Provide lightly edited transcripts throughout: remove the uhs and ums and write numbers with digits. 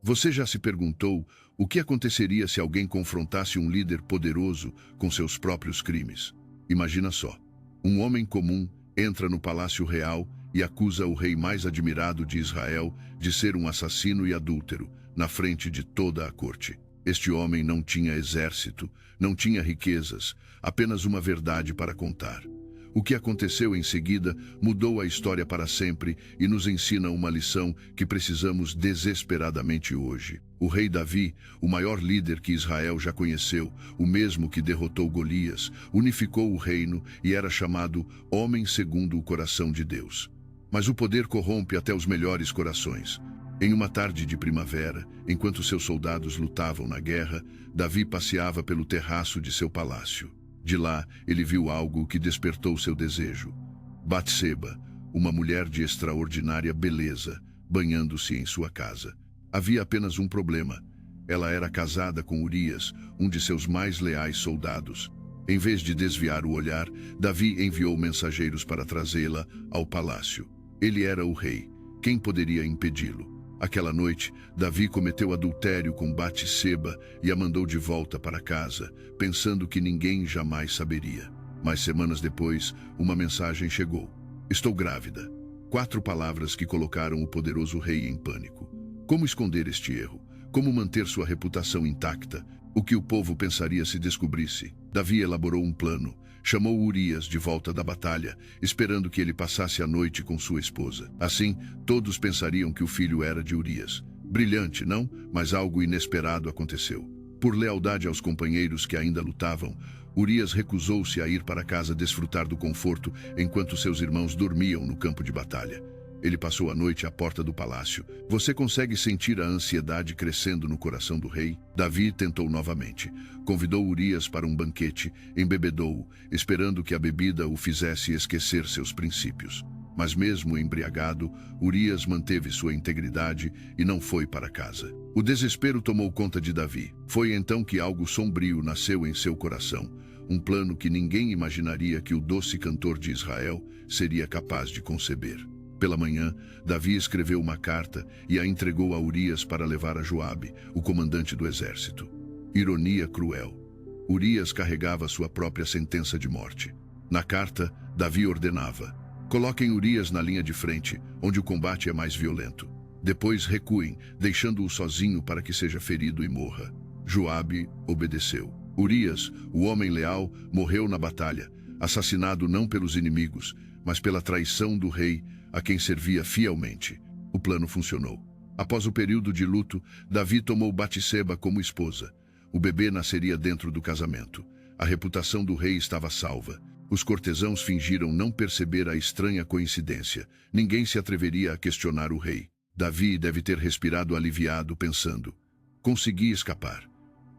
Você já se perguntou o que aconteceria se alguém confrontasse um líder poderoso com seus próprios crimes? Imagina só. Um homem comum entra no palácio real e acusa o rei mais admirado de Israel de ser um assassino e adúltero, na frente de toda a corte. Este homem não tinha exército, não tinha riquezas, apenas uma verdade para contar. O que aconteceu em seguida mudou a história para sempre e nos ensina uma lição que precisamos desesperadamente hoje. O rei Davi, o maior líder que Israel já conheceu, o mesmo que derrotou Golias, unificou o reino e era chamado homem segundo o coração de Deus. Mas o poder corrompe até os melhores corações. Em uma tarde de primavera, enquanto seus soldados lutavam na guerra, Davi passeava pelo terraço de seu palácio. De lá, ele viu algo que despertou seu desejo. Batseba, uma mulher de extraordinária beleza, banhando-se em sua casa. Havia apenas um problema. Ela era casada com Urias, um de seus mais leais soldados. Em vez de desviar o olhar, Davi enviou mensageiros para trazê-la ao palácio. Ele era o rei. Quem poderia impedi-lo? Aquela noite, Davi cometeu adultério com Batseba e a mandou de volta para casa, pensando que ninguém jamais saberia. Mas semanas depois, uma mensagem chegou. Estou grávida. 4 palavras que colocaram o poderoso rei em pânico. Como esconder este erro? Como manter sua reputação intacta? O que o povo pensaria se descobrisse? Davi elaborou um plano. Chamou Urias de volta da batalha, esperando que ele passasse a noite com sua esposa. Assim, todos pensariam que o filho era de Urias. Brilhante, não? Mas algo inesperado aconteceu. Por lealdade aos companheiros que ainda lutavam, Urias recusou-se a ir para casa desfrutar do conforto enquanto seus irmãos dormiam no campo de batalha. Ele passou a noite à porta do palácio. Você consegue sentir a ansiedade crescendo no coração do rei? Davi tentou novamente. Convidou Urias para um banquete, embebedou-o, esperando que a bebida o fizesse esquecer seus princípios. Mas mesmo embriagado, Urias manteve sua integridade e não foi para casa. O desespero tomou conta de Davi. Foi então que algo sombrio nasceu em seu coração. Um plano que ninguém imaginaria que o doce cantor de Israel seria capaz de conceber. Pela manhã, Davi escreveu uma carta e a entregou a Urias para levar a Joabe, o comandante do exército. Ironia cruel. Urias carregava sua própria sentença de morte. Na carta, Davi ordenava: coloquem Urias na linha de frente, onde o combate é mais violento. Depois recuem, deixando-o sozinho para que seja ferido e morra. Joabe obedeceu. Urias, o homem leal, morreu na batalha, assassinado não pelos inimigos, mas pela traição do rei, a quem servia fielmente. O plano funcionou. Após o período de luto, Davi tomou Batseba como esposa. O bebê nasceria dentro do casamento. A reputação do rei estava salva. Os cortesãos fingiram não perceber a estranha coincidência. Ninguém se atreveria a questionar o rei. Davi deve ter respirado aliviado, pensando: consegui escapar.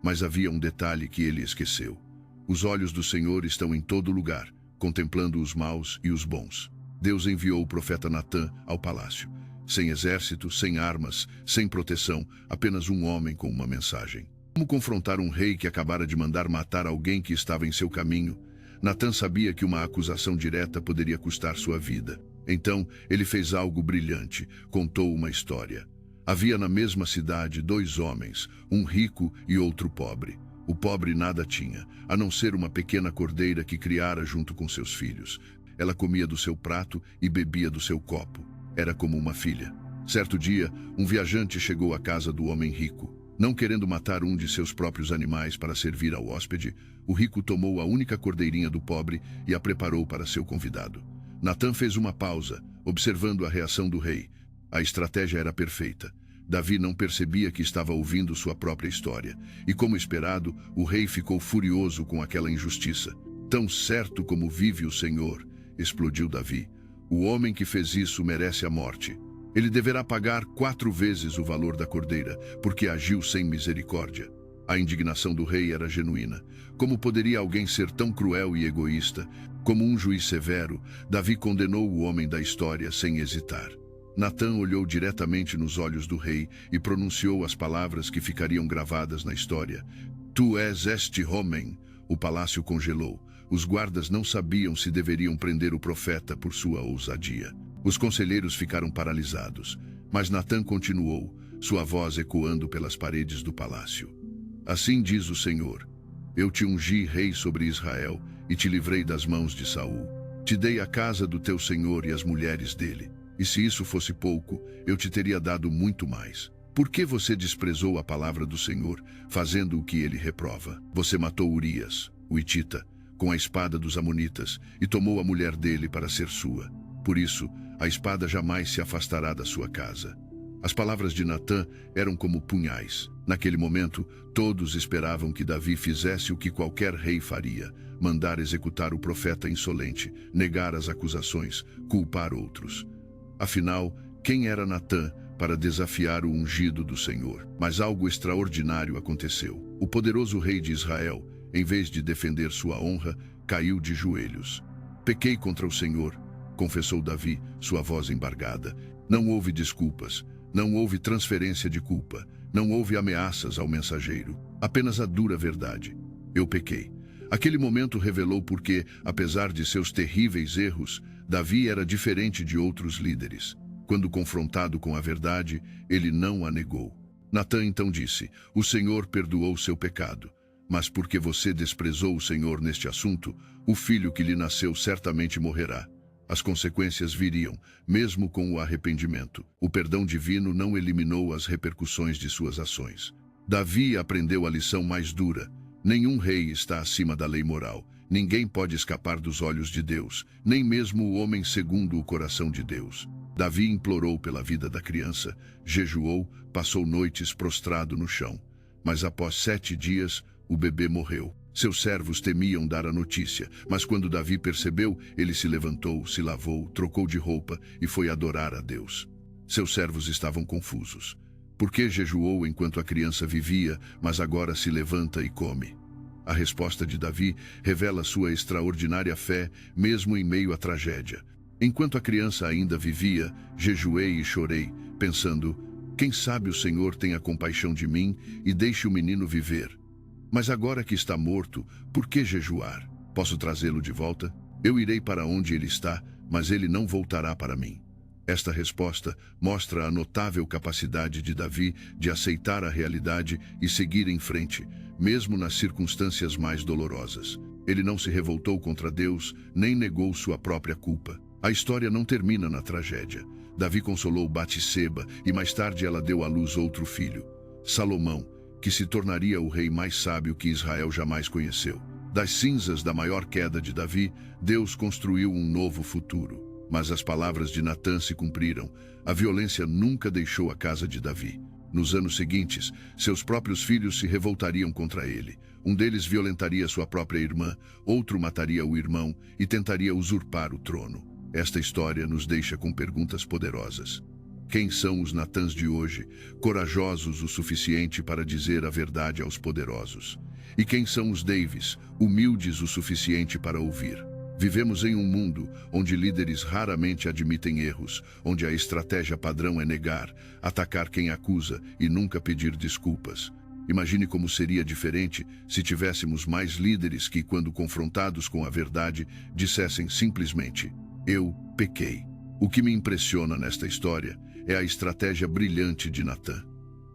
Mas havia um detalhe que ele esqueceu. Os olhos do Senhor estão em todo lugar, contemplando os maus e os bons. Deus enviou o profeta Natã ao palácio. Sem exército, sem armas, sem proteção, apenas um homem com uma mensagem. Como confrontar um rei que acabara de mandar matar alguém que estava em seu caminho? Natã sabia que uma acusação direta poderia custar sua vida. Então, ele fez algo brilhante, contou uma história. Havia na mesma cidade 2 homens, um rico e outro pobre. O pobre nada tinha, a não ser uma pequena cordeira que criara junto com seus filhos. Ela comia do seu prato e bebia do seu copo. Era como uma filha. Certo dia, um viajante chegou à casa do homem rico. Não querendo matar um de seus próprios animais para servir ao hóspede, o rico tomou a única cordeirinha do pobre e a preparou para seu convidado. Natã fez uma pausa, observando a reação do rei. A estratégia era perfeita. Davi não percebia que estava ouvindo sua própria história. E como esperado, o rei ficou furioso com aquela injustiça. Tão certo como vive o Senhor, explodiu Davi. O homem que fez isso merece a morte. Ele deverá pagar 4 vezes o valor da cordeira, porque agiu sem misericórdia. A indignação do rei era genuína. Como poderia alguém ser tão cruel e egoísta? Como um juiz severo, Davi condenou o homem da história sem hesitar. Natã olhou diretamente nos olhos do rei e pronunciou as palavras que ficariam gravadas na história. Tu és este homem. O palácio congelou. Os guardas não sabiam se deveriam prender o profeta por sua ousadia. Os conselheiros ficaram paralisados. Mas Natã continuou. sua voz ecoando pelas paredes do palácio. Assim diz o Senhor: eu te ungi rei sobre Israel e te livrei das mãos de Saul. Te dei a casa do teu senhor e as mulheres dele. E se isso fosse pouco, eu te teria dado muito mais. Por que você desprezou a palavra do Senhor, fazendo o que ele reprova? Você matou Urias, o Hitita, com a espada dos amonitas, e tomou a mulher dele para ser sua. Por isso, a espada jamais se afastará da sua casa. As palavras de Natã eram como punhais. Naquele momento, todos esperavam que Davi fizesse o que qualquer rei faria: mandar executar o profeta insolente, negar as acusações, culpar outros. Afinal, quem era Natã para desafiar o ungido do Senhor? Mas algo extraordinário aconteceu. O poderoso rei de Israel, em vez de defender sua honra, caiu de joelhos. Pequei contra o Senhor, confessou Davi, sua voz embargada. Não houve desculpas, não houve transferência de culpa, não houve ameaças ao mensageiro, apenas a dura verdade. Eu pequei. Aquele momento revelou porque, apesar de seus terríveis erros, Davi era diferente de outros líderes. Quando confrontado com a verdade, ele não a negou. Natã então disse: o Senhor perdoou seu pecado, mas porque você desprezou o Senhor neste assunto, o filho que lhe nasceu certamente morrerá. As consequências viriam, mesmo com o arrependimento. O perdão divino não eliminou as repercussões de suas ações. Davi aprendeu a lição mais dura: nenhum rei está acima da lei moral. Ninguém pode escapar dos olhos de Deus, nem mesmo o homem segundo o coração de Deus. Davi implorou pela vida da criança, jejuou, passou noites prostrado no chão. Mas após 7 dias, o bebê morreu. Seus servos temiam dar a notícia, mas quando Davi percebeu, ele se levantou, se lavou, trocou de roupa e foi adorar a Deus. Seus servos estavam confusos. Por que jejuou enquanto a criança vivia, mas agora se levanta e come? A resposta de Davi revela sua extraordinária fé, mesmo em meio à tragédia. Enquanto a criança ainda vivia, jejuei e chorei, pensando: quem sabe o Senhor tenha compaixão de mim e deixe o menino viver. Mas agora que está morto, por que jejuar? Posso trazê-lo de volta? Eu irei para onde ele está, mas ele não voltará para mim. Esta resposta mostra a notável capacidade de Davi de aceitar a realidade e seguir em frente, mesmo nas circunstâncias mais dolorosas. Ele não se revoltou contra Deus, nem negou sua própria culpa. A história não termina na tragédia. Davi consolou Batseba e mais tarde ela deu à luz outro filho, Salomão, que se tornaria o rei mais sábio que Israel jamais conheceu. Das cinzas da maior queda de Davi, Deus construiu um novo futuro. Mas as palavras de Natã se cumpriram. A violência nunca deixou a casa de Davi. Nos anos seguintes, seus próprios filhos se revoltariam contra ele. Um deles violentaria sua própria irmã, outro mataria o irmão e tentaria usurpar o trono. Esta história nos deixa com perguntas poderosas. Quem são os Natãs de hoje, corajosos o suficiente para dizer a verdade aos poderosos? E quem são os Davis, humildes o suficiente para ouvir? Vivemos em um mundo onde líderes raramente admitem erros, onde a estratégia padrão é negar, atacar quem acusa e nunca pedir desculpas. Imagine como seria diferente se tivéssemos mais líderes que, quando confrontados com a verdade, dissessem simplesmente: eu pequei. O que me impressiona nesta história é a estratégia brilhante de Natã.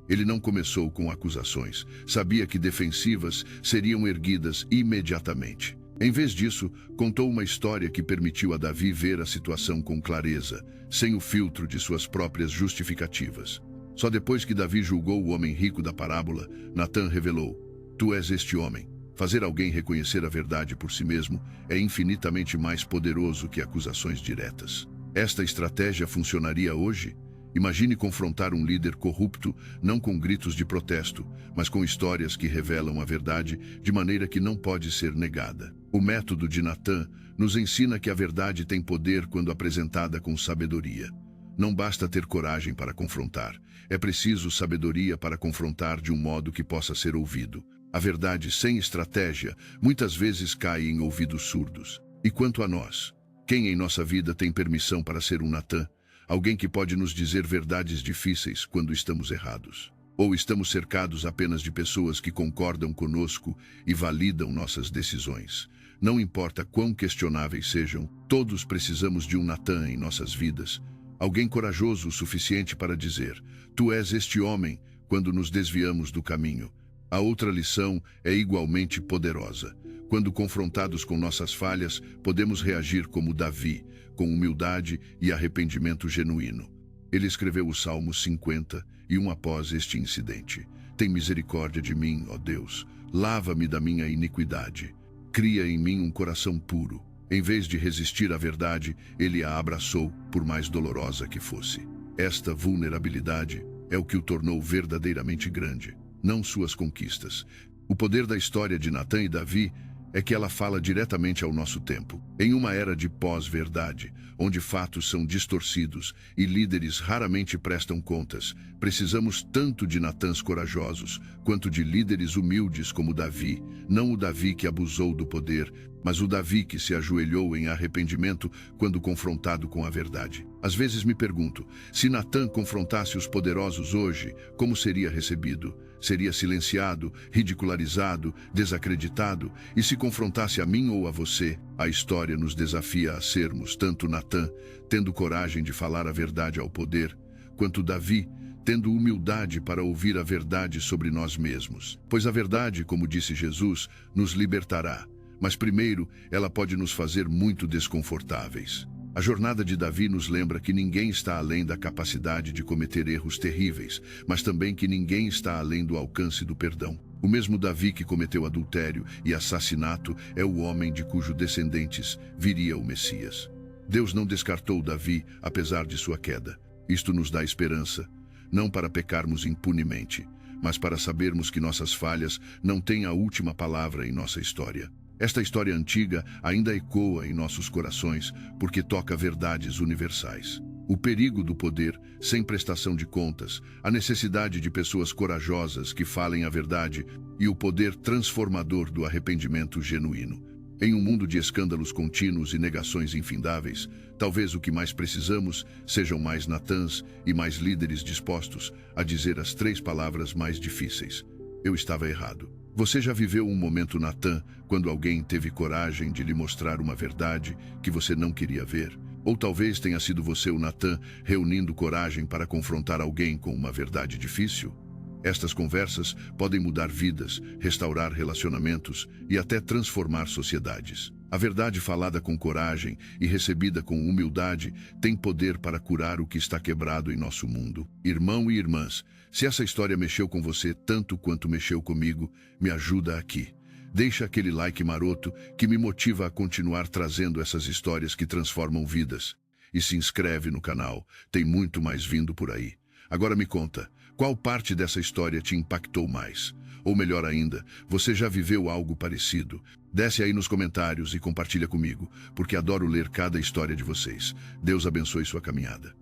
Ele não começou com acusações, sabia que defensivas seriam erguidas imediatamente. Em vez disso, contou uma história que permitiu a Davi ver a situação com clareza, sem o filtro de suas próprias justificativas. Só depois que Davi julgou o homem rico da parábola, Natã revelou: tu és este homem. Fazer alguém reconhecer a verdade por si mesmo é infinitamente mais poderoso que acusações diretas. Esta estratégia funcionaria hoje? Imagine confrontar um líder corrupto, não com gritos de protesto, mas com histórias que revelam a verdade de maneira que não pode ser negada. O método de Natã nos ensina que a verdade tem poder quando apresentada com sabedoria. Não basta ter coragem para confrontar, é preciso sabedoria para confrontar de um modo que possa ser ouvido. A verdade sem estratégia muitas vezes cai em ouvidos surdos. E quanto a nós, quem em nossa vida tem permissão para ser um Natã? Alguém que pode nos dizer verdades difíceis quando estamos errados. Ou estamos cercados apenas de pessoas que concordam conosco e validam nossas decisões. Não importa quão questionáveis sejam, todos precisamos de um Natã em nossas vidas. Alguém corajoso o suficiente para dizer: Tu és este homem, quando nos desviamos do caminho. A outra lição é igualmente poderosa. Quando confrontados com nossas falhas, podemos reagir como Davi, com humildade e arrependimento genuíno. Ele escreveu o Salmo 50 e após este incidente: Tem misericórdia de mim, ó Deus, lava-me da minha iniquidade. Cria em mim um coração puro. Em vez de resistir à verdade, ele a abraçou, por mais dolorosa que fosse. Esta vulnerabilidade é o que o tornou verdadeiramente grande, não suas conquistas. O poder da história de Natã e Davi é que ela fala diretamente ao nosso tempo. Em uma era de pós-verdade, onde fatos são distorcidos e líderes raramente prestam contas, precisamos tanto de Natãs corajosos, quanto de líderes humildes como Davi. Não o Davi que abusou do poder, mas o Davi que se ajoelhou em arrependimento quando confrontado com a verdade. Às vezes me pergunto, se Natã confrontasse os poderosos hoje, como seria recebido? Seria silenciado, ridicularizado, desacreditado? E se confrontasse a mim ou a você, a história nos desafia a sermos tanto Natã, tendo coragem de falar a verdade ao poder, quanto Davi, tendo humildade para ouvir a verdade sobre nós mesmos. Pois a verdade, como disse Jesus, nos libertará. Mas primeiro, ela pode nos fazer muito desconfortáveis. A jornada de Davi nos lembra que ninguém está além da capacidade de cometer erros terríveis, mas também que ninguém está além do alcance do perdão. O mesmo Davi que cometeu adultério e assassinato é o homem de cujos descendentes viria o Messias. Deus não descartou Davi, apesar de sua queda. Isto nos dá esperança, não para pecarmos impunemente, mas para sabermos que nossas falhas não têm a última palavra em nossa história. Esta história antiga ainda ecoa em nossos corações porque toca verdades universais. O perigo do poder sem prestação de contas, a necessidade de pessoas corajosas que falem a verdade e o poder transformador do arrependimento genuíno. Em um mundo de escândalos contínuos e negações infindáveis, talvez o que mais precisamos sejam mais Natãs e mais líderes dispostos a dizer as 3 palavras mais difíceis: Eu estava errado. Você já viveu um momento Natã, quando alguém teve coragem de lhe mostrar uma verdade que você não queria ver? Ou talvez tenha sido você o Natã, reunindo coragem para confrontar alguém com uma verdade difícil? Estas conversas podem mudar vidas, restaurar relacionamentos e até transformar sociedades. A verdade falada com coragem e recebida com humildade tem poder para curar o que está quebrado em nosso mundo. Irmão e irmãs, se essa história mexeu com você tanto quanto mexeu comigo, me ajuda aqui. Deixa aquele like maroto que me motiva a continuar trazendo essas histórias que transformam vidas. E se inscreve no canal, tem muito mais vindo por aí. Agora me conta, qual parte dessa história te impactou mais? Ou melhor ainda, você já viveu algo parecido? Desce aí nos comentários e compartilha comigo, porque adoro ler cada história de vocês. Deus abençoe sua caminhada.